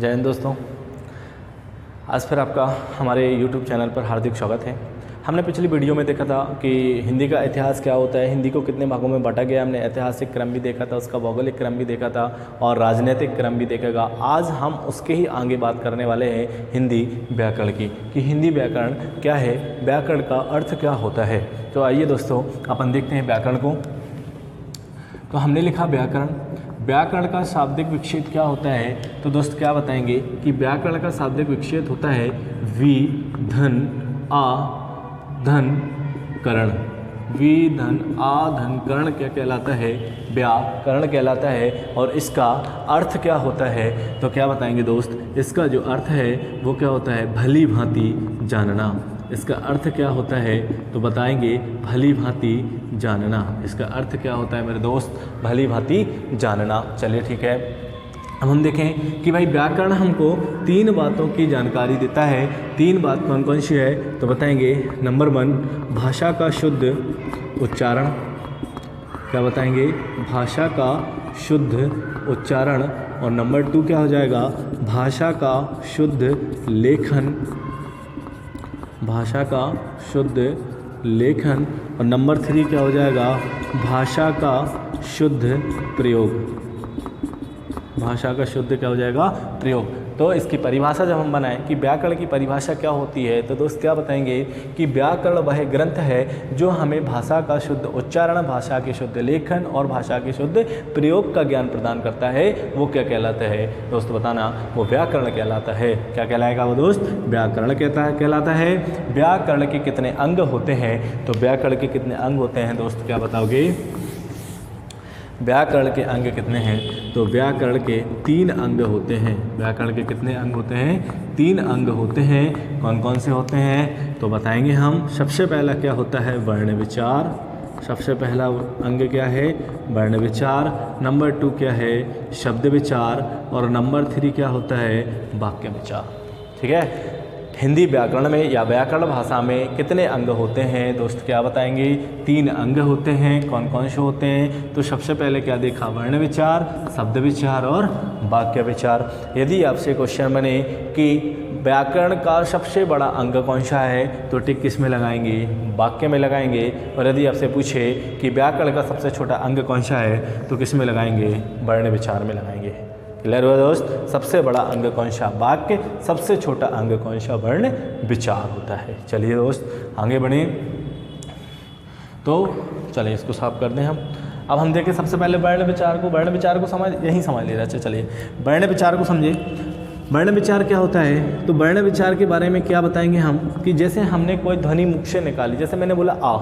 जय हिंद दोस्तों, आज फिर आपका हमारे YouTube चैनल पर हार्दिक स्वागत है। हमने पिछली वीडियो में देखा था कि हिंदी का इतिहास क्या होता है, हिंदी को कितने भागों में बांटा गया। हमने ऐतिहासिक क्रम भी देखा था, उसका भौगोलिक क्रम भी देखा था और राजनीतिक क्रम भी देखेगा। आज हम उसके ही आगे बात करने वाले हैं हिंदी व्याकरण की, कि हिंदी व्याकरण क्या है, व्याकरण का अर्थ क्या होता है। तो आइए दोस्तों अपन देखते हैं व्याकरण को। तो हमने लिखा व्याकरण, व्याकरण का शाब्दिक विक्षेप क्या होता है। तो दोस्त क्या बताएंगे कि व्याकरण का शाब्दिक विक्षेप होता है वि धन आ धन करण। वि धन आ धन करण क्या कहलाता है, व्याकरण कहलाता है। और इसका अर्थ क्या होता है, तो क्या बताएंगे दोस्त, इसका जो अर्थ है वो क्या होता है, भली भांति जानना। इसका अर्थ क्या होता है तो बताएंगे भली भांति जानना। इसका अर्थ क्या होता है मेरे दोस्त, भली भांति जानना। चलिए ठीक है, अब हम देखें कि भाई व्याकरण हमको तीन बातों की जानकारी देता है। तीन बात कौन कौन सी है तो बताएंगे। नंबर 1, भाषा का शुद्ध उच्चारण। क्या बताएंगे, भाषा का शुद्ध उच्चारण। और नंबर 2 क्या हो जाएगा, भाषा का शुद्ध लेखन। भाषा का शुद्ध लेखन। और नंबर 3 क्या हो जाएगा, भाषा का शुद्ध प्रयोग। भाषा का शुद्ध क्या हो जाएगा, प्रयोग। तो इसकी परिभाषा जब हम बनाएं कि व्याकरण की परिभाषा क्या होती है, तो दोस्त क्या बताएंगे कि व्याकरण वह ग्रंथ है जो हमें भाषा का शुद्ध उच्चारण, भाषा के शुद्ध लेखन और भाषा के शुद्ध प्रयोग का ज्ञान प्रदान करता है। वो क्या कहलाता है दोस्त, बताना। वो व्याकरण कहलाता है। क्या कहलाएगा वो दोस्त, व्याकरण कहलाता है। व्याकरण के कितने अंग होते हैं, तो व्याकरण के कितने अंग होते हैं दोस्त, क्या बताओगे। व्याकरण के अंग कितने हैं, तो व्याकरण के 3 अंग होते हैं। व्याकरण के कितने अंग होते हैं, 3 अंग होते हैं। कौन कौन से होते हैं तो बताएंगे हम। सबसे पहला क्या होता है, वर्ण विचार। सबसे पहला अंग क्या है, वर्ण विचार। नंबर 2 क्या है, शब्द विचार। और नंबर 3 क्या होता है, वाक्य विचार। ठीक है, हिंदी व्याकरण में या व्याकरण भाषा में कितने अंग होते हैं दोस्त, क्या बताएंगे। 3 अंग होते हैं। कौन कौन से होते हैं, तो सबसे पहले क्या देखा, वर्ण विचार, शब्द विचार और वाक्य विचार। यदि आपसे क्वेश्चन बने कि व्याकरण का सबसे बड़ा अंग कौन सा है, तो टिक किस में लगाएंगे, वाक्य में लगाएंगे। और यदि आपसे पूछे कि व्याकरण का सबसे छोटा अंग कौन सा है, तो किस में लगाएंगे, वर्ण विचार में लगाएंगे। क्लियर हुआ दोस्त, सबसे बड़ा अंग कौन सा, वाक्य। सबसे छोटा अंग कौन सा, वर्ण विचार होता है। चलिए दोस्त आगे बढ़े, तो चलिए इसको साफ कर दें हम। अब हम देखें सबसे पहले वर्ण विचार को। वर्ण विचार को समझ ले रहे हैं। चलिए वर्ण विचार को समझे। वर्ण विचार क्या होता है, तो वर्ण विचार के बारे में क्या बताएंगे हम कि जैसे हमने कोई ध्वनि मुख से निकाली, जैसे मैंने बोला आ,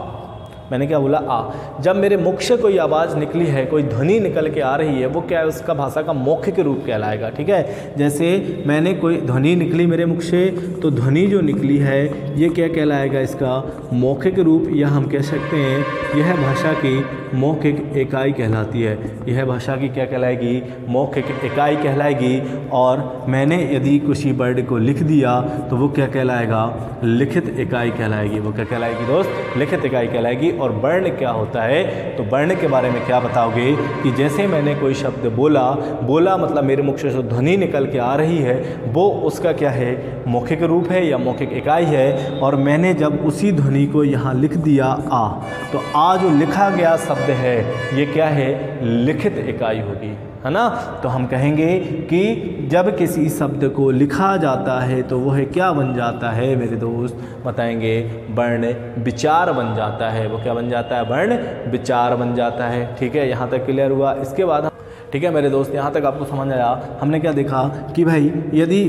मैंने क्या बोला आ। जब मेरे मुख से कोई आवाज़ निकली है, कोई ध्वनि निकल के आ रही है, वो क्या है, उसका भाषा का मौखिक रूप कहलाएगा। ठीक है, जैसे मैंने कोई ध्वनि निकली मेरे मुख से, तो ध्वनि जो निकली है ये क्या कहलाएगा, इसका मौखिक रूप, या हम कह सकते हैं यह भाषा की मौखिक इकाई कहलाती है। यह भाषा की क्या कहलाएगी, मौखिक इकाई कहलाएगी। और मैंने यदि किसी वर्ड को लिख दिया तो वो क्या कहलाएगा, लिखित इकाई कहलाएगी। वो क्या कहलाएगी दोस्त, लिखित इकाई कहलाएगी। और वर्ण क्या होता है, तो वर्ण के बारे में क्या बताओगे कि जैसे मैंने कोई शब्द बोला मतलब मेरे मुख से जो ध्वनि निकल के आ रही है वो उसका क्या है, मौखिक रूप है या मौखिक इकाई है। और मैंने जब उसी ध्वनि को यहाँ लिख दिया आ, तो आ जो लिखा गया शब्द है ये क्या है, लिखित इकाई होगी, है ना। तो हम कहेंगे कि जब किसी शब्द को लिखा जाता है तो वह क्या बन जाता है मेरे दोस्त, बताएंगे वर्ण विचार बन जाता है। वो क्या बन जाता है, वर्ण विचार बन जाता है। ठीक है, यहाँ तक क्लियर हुआ। इसके बाद ठीक है मेरे दोस्त, यहाँ तक आपको समझ आया। हमने क्या देखा कि भाई यदि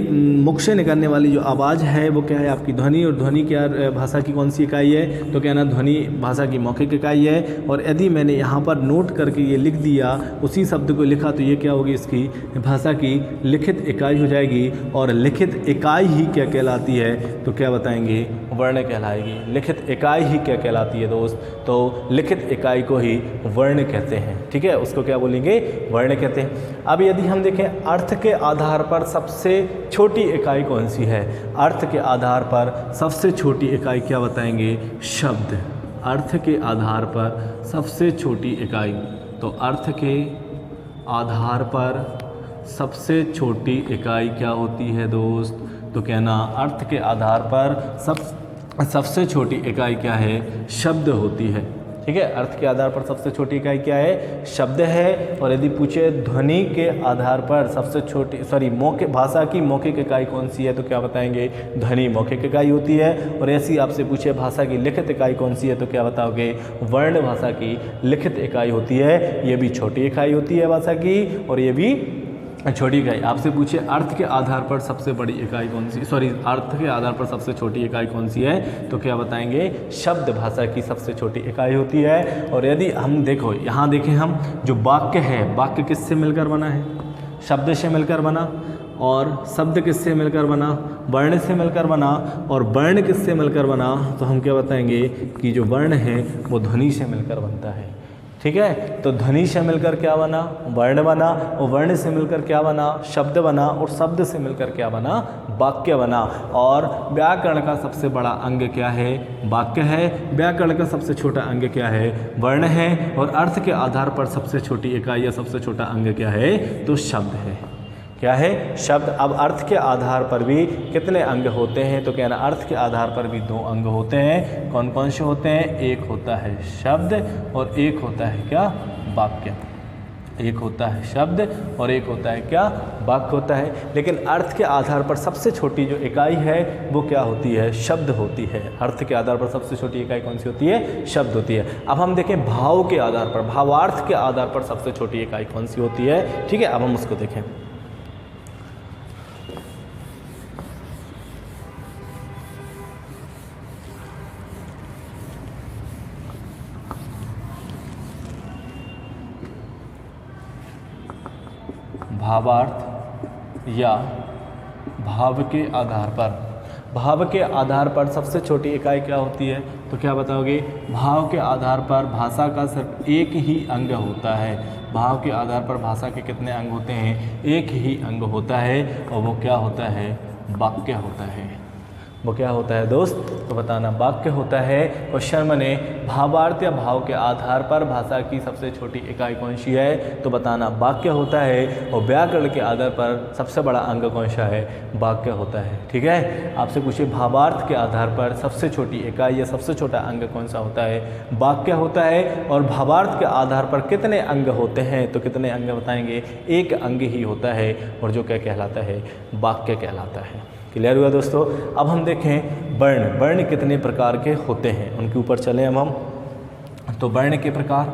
मुख से निकलने वाली जो आवाज़ है वो क्या है, आपकी ध्वनि। और ध्वनि क्या भाषा की कौन सी इकाई है, तो क्या ना, ध्वनि भाषा की मौखिक इकाई है। और यदि मैंने यहाँ पर नोट करके ये लिख दिया, उसी शब्द को लिखा, तो ये क्या होगी, इसकी भाषा की लिखित इकाई हो जाएगी। और लिखित इकाई ही क्या कहलाती है, तो क्या बताएंगे, वर्ण कहलाएगी। लिखित इकाई ही क्या कहलाती है दोस्त, तो लिखित इकाई को ही वर्ण कहते हैं। ठीक है, उसको क्या बोलेंगे, वर्ण कहते हैं। अब यदि हम देखें अर्थ के आधार पर सबसे छोटी इकाई कौन सी है, अर्थ के आधार पर सबसे छोटी इकाई क्या बताएंगे, शब्द। अर्थ के आधार पर सबसे छोटी इकाई, तो अर्थ के आधार पर सबसे छोटी इकाई क्या होती है दोस्त? तो कहना अर्थ के आधार पर सबसे छोटी इकाई क्या है? शब्द होती है। ठीक है, अर्थ के आधार पर सबसे छोटी इकाई क्या है? शब्द है। और यदि पूछे ध्वनि के आधार पर सबसे छोटी मौखिक भाषा की मौखिक इकाई कौन सी है, तो क्या बताएंगे? ध्वनि मौखिक इकाई होती है। और ऐसी आपसे पूछे भाषा की लिखित इकाई कौन सी है, तो क्या बताओगे? वर्ण भाषा की लिखित इकाई होती है। ये भी छोटी इकाई होती है भाषा की, और ये भी छोटी इकाई। आपसे पूछे अर्थ के आधार पर सबसे बड़ी इकाई कौन सी, अर्थ के आधार पर सबसे छोटी इकाई कौन सी है, तो क्या बताएंगे? शब्द भाषा की सबसे छोटी इकाई होती है। और यदि हम देखो यहाँ देखें, हम जो वाक्य है, वाक्य किससे मिलकर बना है? शब्द से मिलकर बना। और शब्द किससे मिलकर बना? वर्ण से मिलकर बना। और वर्ण किससे मिलकर बना? तो हम क्या बताएंगे कि जो वर्ण है वो ध्वनि से मिलकर बनता है। ठीक है, तो ध्वनि से मिलकर क्या बना? वर्ण बना। और वर्ण से मिलकर क्या बना? शब्द बना। और शब्द से मिलकर क्या बना? वाक्य बना। और व्याकरण का सबसे बड़ा अंग क्या है? वाक्य है। व्याकरण का सबसे छोटा अंग क्या है? वर्ण है। और अर्थ के आधार पर सबसे छोटी इकाई या सबसे छोटा अंग क्या है? तो शब्द है। क्या है? शब्द। अब अर्थ के आधार पर भी कितने अंग होते हैं, तो कहना अर्थ के आधार पर भी 2 अंग होते हैं। कौन कौन से होते हैं? एक होता है शब्द और एक होता है क्या? वाक्य। एक होता है शब्द और एक होता है क्या? वाक्य होता है। लेकिन अर्थ के आधार पर सबसे छोटी जो इकाई है वो क्या होती है? शब्द होती है। अर्थ के आधार पर सबसे छोटी इकाई कौन सी होती है? शब्द होती है। अब हम देखें भाव के आधार पर, भावार्थ के आधार पर सबसे छोटी इकाई कौन सी होती है? ठीक है, अब हम उसको देखें। भावार्थ या भाव के आधार पर, भाव के आधार पर सबसे छोटी इकाई क्या होती है, तो क्या बताओगे? भाव के आधार पर भाषा का सिर्फ एक ही अंग होता है। भाव के आधार पर भाषा के कितने अंग होते हैं? एक ही अंग होता है, और वो क्या होता है? वाक्य होता है। वो क्या होता है दोस्त? तो बताना वाक्य होता है। क्वेश्चन बने भावार्थ या भाव के आधार पर भाषा की सबसे छोटी इकाई कौन सी है, तो बताना वाक्य होता है। और व्याकरण के आधार पर सबसे बड़ा अंग कौन सा है? वाक्य होता है। ठीक है, आपसे पूछिए भावार्थ के आधार पर सबसे छोटी इकाई या सबसे छोटा अंग कौन सा होता है? वाक्य होता है। और भावार्थ के आधार पर कितने अंग होते हैं, तो कितने अंग बताएंगे? एक अंग ही होता है, और जो क्या कहलाता है? वाक्य कहलाता है। क्लियर हुआ दोस्तों? अब हम देखें वर्ण। वर्ण कितने प्रकार के होते हैं, उनके ऊपर चलें अब हम। तो वर्ण के प्रकार,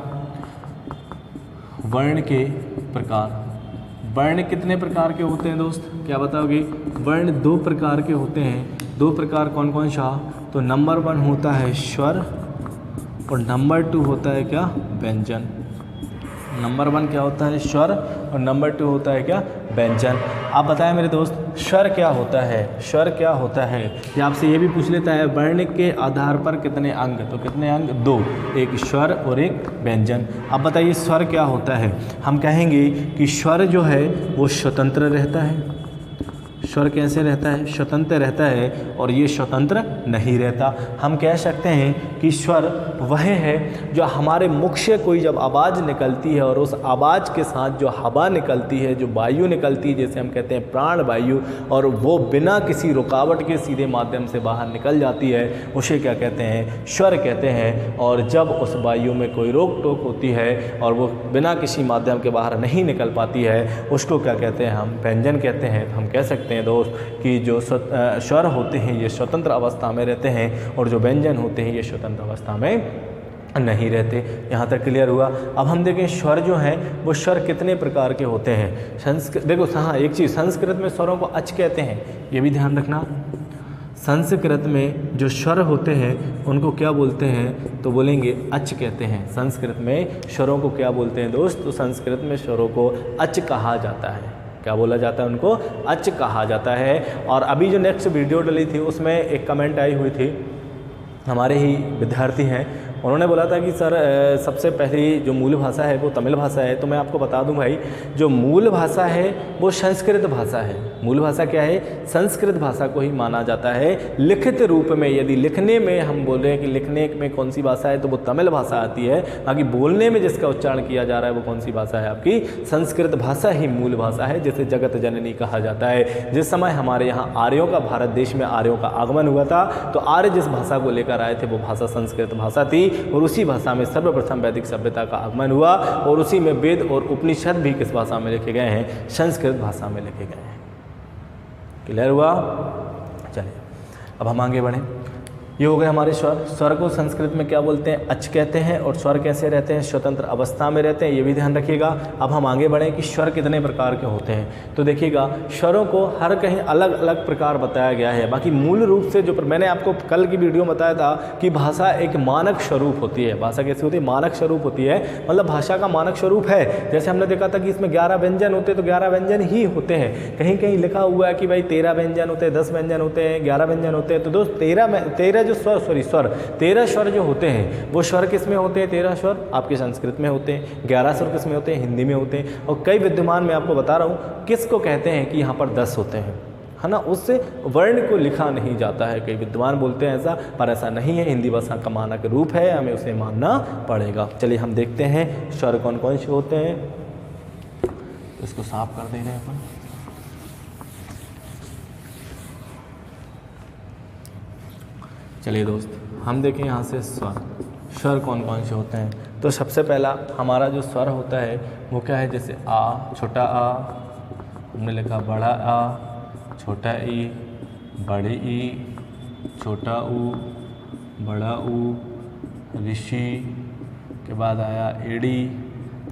वर्ण के प्रकार, वर्ण कितने प्रकार के होते हैं दोस्त? क्या बताओगे? वर्ण 2 प्रकार के होते हैं। 2 प्रकार कौन कौन सा? तो नंबर 1 होता है स्वर, और नंबर 2 होता है क्या? व्यंजन। नंबर 1 क्या होता है? स्वर, और नंबर 2 होता है क्या? व्यंजन। आप बताएं मेरे दोस्त, स्वर क्या होता है? स्वर क्या होता है? या आपसे ये भी पूछ लेता है वर्ण के आधार पर कितने अंग, तो कितने अंग? 2, एक स्वर और एक व्यंजन। अब बताइए स्वर क्या होता है? हम कहेंगे कि स्वर जो है वो स्वतंत्र रहता है। स्वर कैसे रहता है? स्वतंत्र रहता है, और ये स्वतंत्र नहीं रहता। हम कह सकते हैं कि स्वर वह है जो हमारे मुख से कोई जब आवाज़ निकलती है, और उस आवाज़ के साथ जो हवा निकलती है, जो वायु निकलती है, जैसे हम कहते हैं प्राण वायु, और वो बिना किसी रुकावट के सीधे माध्यम से बाहर निकल जाती है, उसे क्या कहते हैं? स्वर कहते हैं। और जब उस वायु में कोई रोक टोक होती है और वो बिना किसी माध्यम के बाहर नहीं निकल पाती है, उसको क्या कहते हैं? हम व्यंजन कहते हैं। हम कह सकते हैं दोस्त कि जो स्वर होते हैं ये स्वतंत्र अवस्था में रहते हैं, और जो व्यंजन होते हैं ये स्वतंत्र अवस्था में नहीं रहते। यहाँ तक क्लियर हुआ? अब हम देखें स्वर जो हैं वो स्वर कितने प्रकार के होते हैं। संस्कृत देखो, हाँ एक चीज़, संस्कृत में स्वरों को अच कहते हैं, ये भी ध्यान रखना। संस्कृत में जो स्वर होते हैं उनको क्या बोलते हैं, तो बोलेंगे अच कहते हैं। संस्कृत में स्वरों को क्या बोलते हैं दोस्त? तो संस्कृत में स्वरों को अच कहा जाता है। क्या बोला जाता है? उनको अच कहा जाता है। और अभी जो नेक्स्ट वीडियो डली थी उसमें एक कमेंट आई हुई थी, हमारे ही विद्यार्थी हैं, उन्होंने बोला था कि सर सबसे पहली जो मूल भाषा है वो तमिल भाषा है। तो मैं आपको बता दूं भाई, जो मूल भाषा है वो संस्कृत भाषा है। मूल भाषा क्या है? संस्कृत भाषा को ही माना जाता है। लिखित रूप में यदि लिखने में हम बोल रहे हैं कि लिखने में कौन सी भाषा है, तो वो तमिल भाषा आती है। बाकी बोलने में जिसका उच्चारण किया जा रहा है वो कौन सी भाषा है? आपकी संस्कृत भाषा ही मूल भाषा है, जिसे जगत जननी कहा जाता है। जिस समय हमारे यहाँ आर्यों का, भारत देश में आर्यों का आगमन हुआ था, तो आर्य जिस भाषा को लेकर आए थे वो भाषा संस्कृत भाषा थी, और उसी भाषा में सर्वप्रथम वैदिक सभ्यता का आगमन हुआ, और उसी में वेद और उपनिषद भी किस भाषा में लिखे गए हैं? संस्कृत भाषा में लिखे गए हैं। क्लियर हुआ? चलिए अब हम आगे बढ़ें। ये हो गए हमारे स्वर। स्वर को संस्कृत में क्या बोलते हैं? अच कहते हैं। और स्वर कैसे रहते हैं? स्वतंत्र अवस्था में रहते हैं, ये भी ध्यान रखिएगा। अब हम आगे बढ़ें कि स्वर कितने प्रकार के होते हैं। तो देखिएगा, स्वरों को हर कहीं अलग अलग प्रकार बताया गया है। बाकी मूल रूप से जो मैंने आपको कल की वीडियो में बताया था कि भाषा एक मानक स्वरूप होती है। भाषा कैसी होती है? मानक स्वरूप होती है। मतलब भाषा का मानक स्वरूप है। जैसे हमने देखा था कि इसमें 11 व्यंजन होते हैं, तो 11 व्यंजन ही होते हैं। कहीं कहीं लिखा हुआ है कि भाई 13 व्यंजन होते हैं, 10 व्यंजन होते हैं, 11 व्यंजन होते हैं। तो दोस्त 13 जो स्वर 13 स्वर जो होते हैं वो स्वर किस में होते हैं? 13 स्वर आपके संस्कृत में होते हैं। 11 स्वर किस में होते हैं? हिंदी में होते हैं। और कई विद्यमान मैं आपको बता रहा हूँ किसको कहते हैं कि यहाँ पर 10 होते हैं, है ना। उससे वर्ण को लिखा नहीं जाता है। कई विद्वान बोलते हैं ऐसा, पर ऐसा नहीं है। हिंदी भाषा का मानक रूप है, हमें उसे मानना पड़ेगा। चलिए हम देखते हैं स्वर कौन कौन से होते हैं। इसको साफ कर दे रहे हैं अपन। चलिए दोस्त, हम देखें यहाँ से स्वर। स्वर कौन कौन से होते हैं? तो सबसे पहला हमारा जो स्वर होता है वो क्या है? जैसे आ, छोटा आ, हमने लिखा बड़ा आ, छोटा ई, बड़ी ई, छोटा ऊ, बड़ा ऊ, ऋषि के बाद आया एड़ी,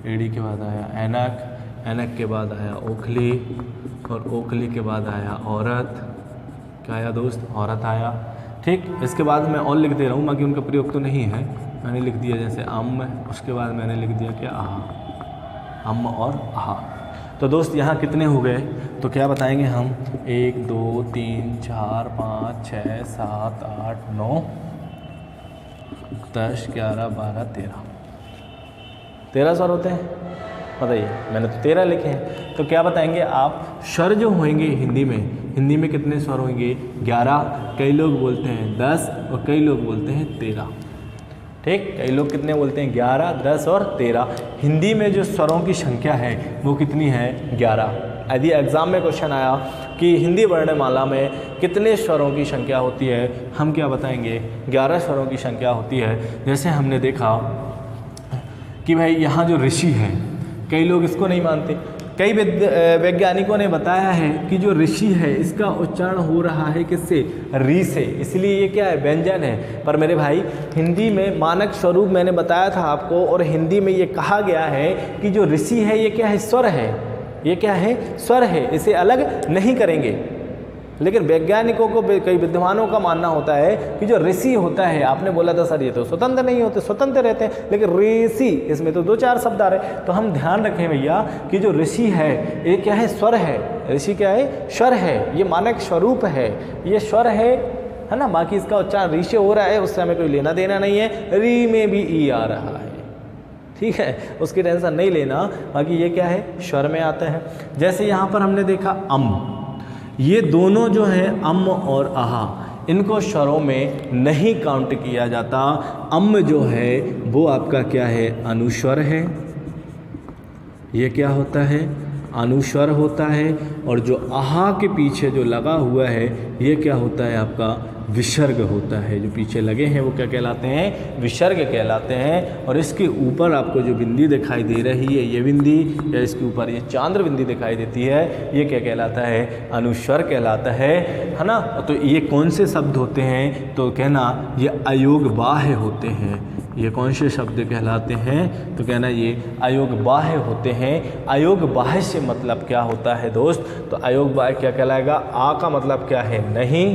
एड़ी के बाद आया ऐनक, ऐनक के बाद आया ओखली, और ओखली के बाद आया औरत। क्या आया दोस्त? औरत आया। ठीक, इसके बाद मैं और लिख दे रहा हूँ, बाकी उनका प्रयोग तो नहीं है। मैंने लिख दिया जैसे अम, उसके बाद मैंने लिख दिया क्या? आहा। अम और आहा। तो दोस्त यहाँ कितने हो गए? तो क्या बताएंगे हम? 1 2 3 4 5 6 7 8 9 10 11 12 13 स्वर होते हैं। बताइए, मैंने तो 13 लिखे हैं। तो क्या बताएंगे आप? स्वर जो होंगे हिंदी में कितने स्वर होंगे? 11। कई लोग बोलते हैं 10 और कई लोग बोलते हैं 13। ठीक, कई लोग कितने बोलते हैं? 11, 10 और 13। हिंदी में जो स्वरों की संख्या है वो कितनी है? 11। यदि एग्ज़ाम में क्वेश्चन आया कि हिंदी वर्णमाला में कितने स्वरों की संख्या होती है, हम क्या बताएंगे? 11 स्वरों की संख्या होती है। जैसे हमने देखा कि भाई यहाँ जो ऋषि है, कई लोग इसको नहीं मानते। कई वैज्ञानिकों ने बताया है कि जो ऋषि है इसका उच्चारण हो रहा है किससे? री से, इसलिए ये क्या है? व्यंजन है। पर मेरे भाई, हिंदी में मानक स्वरूप मैंने बताया था आपको, और हिंदी में ये कहा गया है कि जो ऋषि है ये क्या है? स्वर है। ये क्या है? स्वर है। इसे अलग नहीं करेंगे। लेकिन वैज्ञानिकों को, कई विद्वानों का मानना होता है कि जो ऋषि होता है, आपने बोला था सर ये तो स्वतंत्र नहीं होते, स्वतंत्र रहते हैं, लेकिन ऋषि इसमें तो 2-4 शब्द आ रहे। तो हम ध्यान रखें भैया कि जो ऋषि है ये क्या है? स्वर है। ऋषि क्या है? स्वर है। ये मानक स्वरूप है, ये स्वर है ना। बाकी इसका उच्चारण ऋषि हो रहा है, उससे हमें कोई लेना देना नहीं है। री में भी ई आ रहा है, ठीक है, उसकी टेंशन नहीं लेना। बाकी ये क्या है? स्वर में आता है। जैसे यहाँ पर हमने देखा अम, ये दोनों जो हैं अम और आहा, इनको स्वरों में नहीं काउंट किया जाता। अम जो है वो आपका क्या है? अनुस्वर है। ये क्या होता है? अनुस्वर होता है। और जो आहा के पीछे जो लगा हुआ है ये क्या होता है? आपका विसर्ग होता है। जो पीछे लगे हैं वो क्या कहलाते हैं? विसर्ग कहलाते हैं। और इसके ऊपर आपको जो बिंदी दिखाई दे रही है, ये बिंदी, या इसके ऊपर ये चांद्र बिंदी दिखाई देती है, ये क्या कहलाता है? अनुस्वर कहलाता है ना। तो ये कौन से शब्द होते हैं? तो कहना ये अयोग बाह्य होते हैं। ये कौन से शब्द कहलाते हैं? तो कहना ये अयोग बाह्य होते हैं। अयोग बाह्य से मतलब क्या होता है दोस्त? तो अयोग बाह्य क्या कहलाएगा? आ का मतलब क्या है? नहीं,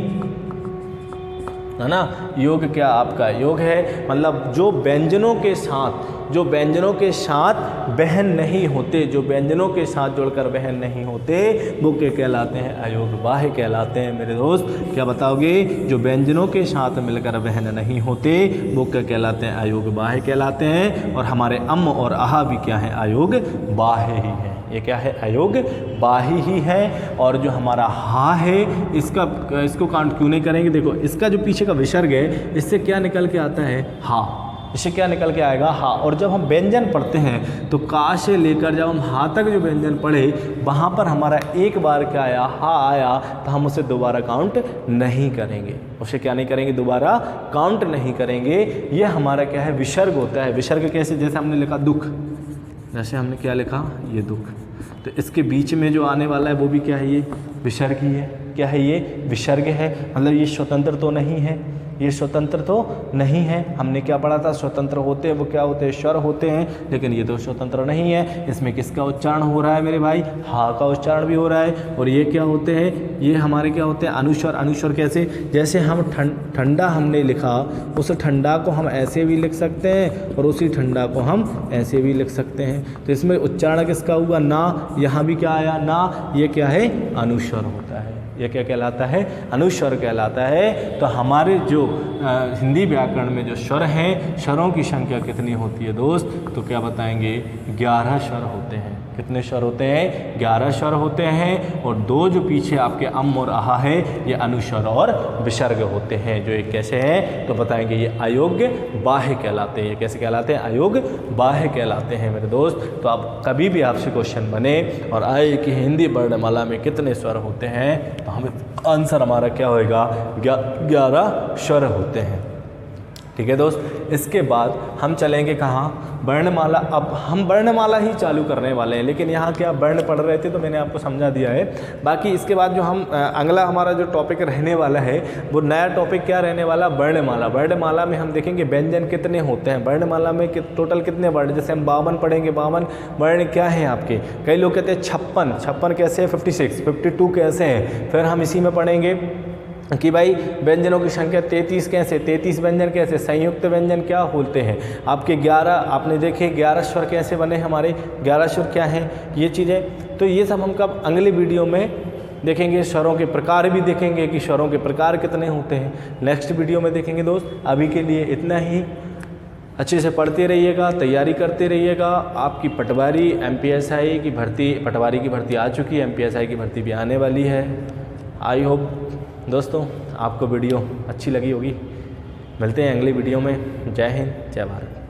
है ना। योग क्या आपका? योग है मतलब जो व्यंजनों के साथ जो व्यंजनों के साथ बहन नहीं होते, जो व्यंजनों के साथ जुड़कर बहन नहीं होते वो क्या कहलाते हैं? अयोग्य बाह्य कहलाते हैं। मेरे दोस्त क्या बताओगे? जो व्यंजनों के साथ मिलकर बहन नहीं होते वो क्या कहलाते हैं? अयोग्य बाह्य कहलाते हैं। और हमारे अम और आहा भी क्या है? अयोग्य बाह्य ही है। ये क्या है? अयोग्य बाह्य ही है। और जो हमारा हा है इसको काउंट क्यों नहीं करेंगे? देखो इसका जो पीछे का विसर्ग है इससे क्या निकल के आता है? हा। इससे क्या निकल के आएगा? हा। और जब हम व्यंजन पढ़ते हैं तो का से लेकर जब हम हा तक जो व्यंजन पढ़े वहाँ पर हमारा एक बार क्या आया? हा आया, तो हम उसे दोबारा काउंट नहीं करेंगे। उसे क्या नहीं करेंगे? दोबारा काउंट नहीं करेंगे। ये हमारा क्या है? विसर्ग होता है। विसर्ग कैसे? जैसे हमने लिखा दुख, जैसे हमने क्या लिखा? ये दुख, तो इसके बीच में जो आने वाला है वो भी क्या है? ये विसर्ग ही है। क्या है? ये विसर्ग है। मतलब ये स्वतंत्र तो नहीं है, ये स्वतंत्र तो नहीं है। हमने क्या पढ़ा था? स्वतंत्र होते हैं वो क्या होते हैं? स्वर होते हैं, लेकिन ये तो स्वतंत्र नहीं है। इसमें किसका उच्चारण हो रहा है मेरे भाई? हा का उच्चारण भी हो रहा है। और ये क्या होते हैं? ये हमारे क्या होते हैं? अनुस्वर। अनुस्वर कैसे? जैसे हम ठंडा हमने लिखा, उस ठंडा को हम ऐसे भी लिख सकते हैं और उसी ठंडा को हम ऐसे भी लिख सकते हैं। तो इसमें उच्चारण किसका हुआ? ना। यहाँ भी क्या आया? ना। ये क्या है? अनुस्वर होता है। ये क्या कहलाता है? अनुस्वर कहलाता है। तो हमारे जो हिंदी व्याकरण में जो स्वर हैं, स्वरों की संख्या कितनी होती है दोस्त? तो क्या बताएंगे? 11 स्वर होते हैं। कितने स्वर होते हैं? 11 स्वर होते हैं। और दो जो पीछे आपके अम और आहा है ये अनुस्वर और विसर्ग होते हैं। जो एक कैसे हैं? तो बताएंगे ये अयोग्य बाह्य कहलाते हैं। ये कैसे कहलाते हैं? अयोग्य बाह्य कहलाते हैं मेरे दोस्त। तो आप कभी भी आपसे क्वेश्चन बने और आए कि हिंदी वर्णमाला में कितने स्वर होते हैं, तो हमें आंसर हमारा क्या होएगा? 11 स्वर होते हैं। ठीक है दोस्त। इसके बाद हम चलेंगे कहाँ? वर्णमाला। अब हम वर्णमाला ही चालू करने वाले हैं, लेकिन यहाँ क्या वर्ण पढ़ रहे थे तो मैंने आपको समझा दिया है। बाकी इसके बाद जो हम अगला हमारा जो टॉपिक रहने वाला है वो नया टॉपिक क्या रहने वाला? वर्णमाला। वर्णमाला में हम देखेंगे व्यंजन कितने होते हैं। वर्णमाला में टोटल कितने वर्ण? जैसे हम 52 पढ़ेंगे। 52 वर्ण क्या हैं आपके? कई लोग कहते हैं 56। 56 कैसे है? 56। 52 कैसे हैं? फिर हम इसी में पढ़ेंगे कि भाई व्यंजनों की संख्या 33 कैसे? 33 व्यंजन कैसे? संयुक्त व्यंजन क्या होते हैं आपके? 11 आपने देखे 11 स्वर कैसे बने हमारे? 11 स्वर क्या हैं? ये चीज़ें तो ये सब हम कब अगले वीडियो में देखेंगे। स्वरों के प्रकार भी देखेंगे कि स्वरों के प्रकार कितने होते हैं, नेक्स्ट वीडियो में देखेंगे दोस्त। अभी के लिए इतना ही। अच्छे से पढ़ते रहिएगा, तैयारी करते रहिएगा। आपकी पटवारी MPSI की भर्ती, पटवारी की भर्ती आ चुकी है, MPSI की भर्ती भी आने वाली है। आई होप दोस्तों आपको वीडियो अच्छी लगी होगी। मिलते हैं अगली वीडियो में। जय हिंद, जय भारत।